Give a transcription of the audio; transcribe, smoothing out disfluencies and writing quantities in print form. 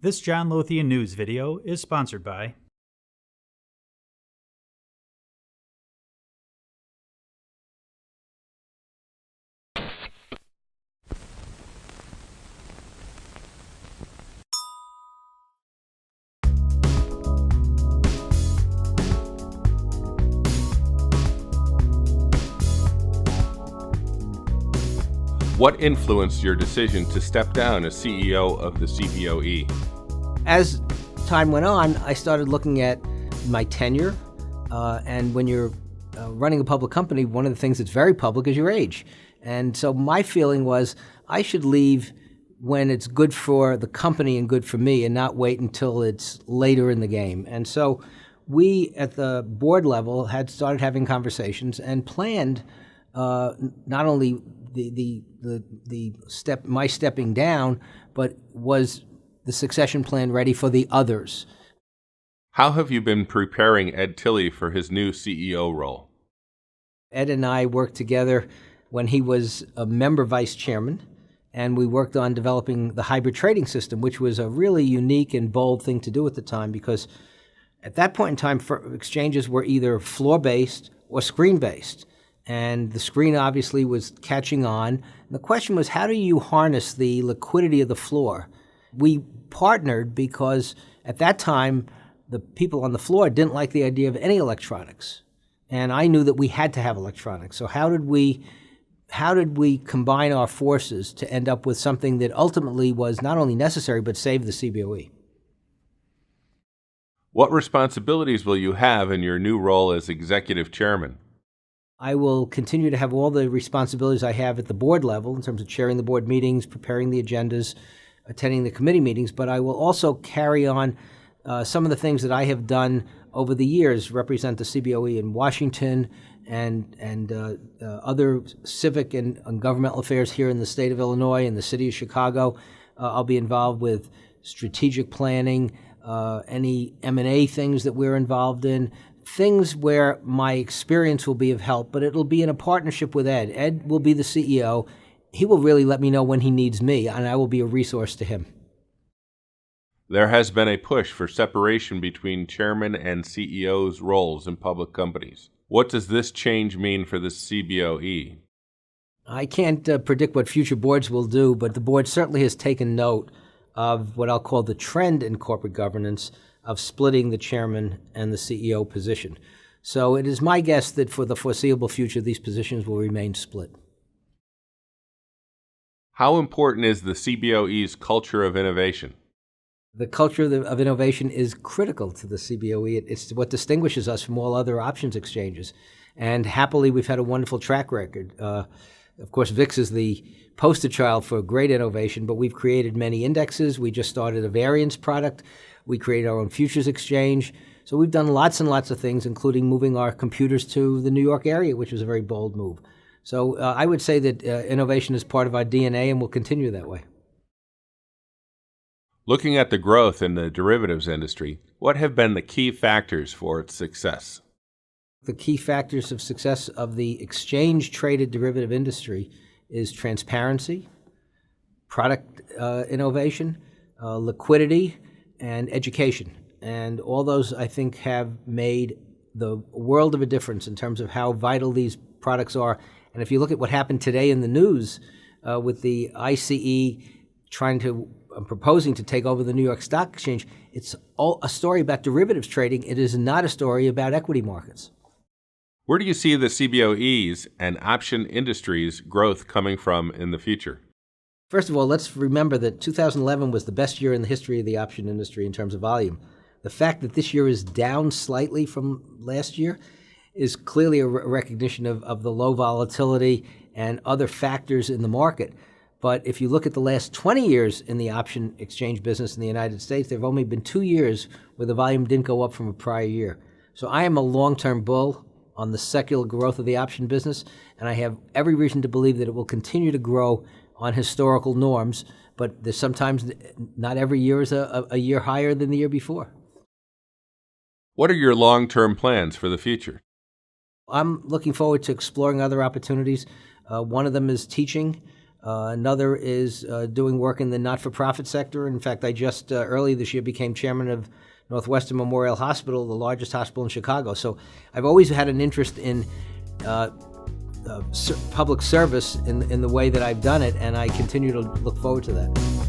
This John Lothian news video is sponsored by What influenced your decision to step down as CEO of the Cpoe? As time went on, I started looking at my tenure, and when you're running a public company, one of the things that's very public is your age. And so my feeling was I should leave when it's good for the company and good for me and not wait until it's later in the game. And so we at the board level had started having conversations and planned not only my stepping down, but was the succession plan ready for the others. How have you been preparing Ed Tilley for his new CEO role? Ed and I worked together when he was a member vice chairman, and we worked on developing the hybrid trading system, which was a really unique and bold thing to do at the time, because at that point in time, exchanges were either floor-based or screen-based. And the screen obviously was catching on. And the question was, how do you harness the liquidity of the floor? We partnered because at that time, the people on the floor didn't like the idea of any electronics. And I knew that we had to have electronics. So how did we combine our forces to end up with something that ultimately was not only necessary, but saved the Cboe? What responsibilities will you have in your new role as executive chairman? I will continue to have all the responsibilities I have at the board level in terms of chairing the board meetings, preparing the agendas, attending the committee meetings, but I will also carry on some of the things that I have done over the years, represent the Cboe in Washington and other civic and governmental affairs here in the state of Illinois and the city of Chicago. I'll be involved with strategic planning, any M&A things that we're involved in, things where my experience will be of help, but it'll be in a partnership with Ed. Ed will be the CEO. He will really let me know when he needs me, and I will be a resource to him. There has been a push for separation between chairman and CEO's roles in public companies. What does this change mean for the Cboe? I can't predict what future boards will do, but the board certainly has taken note of what I'll call the trend in corporate governance of splitting the chairman and the CEO position. So it is my guess that for the foreseeable future, these positions will remain split. How important is the Cboe's culture of innovation? The culture of innovation is critical to the Cboe. It's what distinguishes us from all other options exchanges. And happily, we've had a wonderful track record. Of course, VIX is the poster child for great innovation, but we've created many indexes. We just started a variance product. We created our own futures exchange. So we've done lots and lots of things, including moving our computers to the New York area, which was a very bold move. So I would say that innovation is part of our DNA and will continue that way. Looking at the growth in the derivatives industry, what have been the key factors for its success? The key factors of success of the exchange-traded derivative industry is transparency, product innovation, liquidity, and education. And all those, I think, have made the world of a difference in terms of how vital these products are. And if you look at what happened today in the news with the ICE proposing to take over the New York Stock Exchange, it's all a story about derivatives trading. It is not a story about equity markets. Where do you see the Cboe's and option industry's growth coming from in the future? First of all, let's remember that 2011 was the best year in the history of the option industry in terms of volume. The fact that this year is down slightly from last year is clearly a recognition of the low volatility and other factors in the market. But if you look at the last 20 years in the option exchange business in the United States, there have only been 2 years where the volume didn't go up from a prior year. So I am a long-term bull on the secular growth of the option business, and I have every reason to believe that it will continue to grow on historical norms, but there's sometimes not every year is a year higher than the year before. What are your long-term plans for the future? I'm looking forward to exploring other opportunities. One of them is teaching. Another is doing work in the not-for-profit sector. In fact, I just early this year became chairman of Northwestern Memorial Hospital, the largest hospital in Chicago. So I've always had an interest in public service in the way that I've done it, and I continue to look forward to that.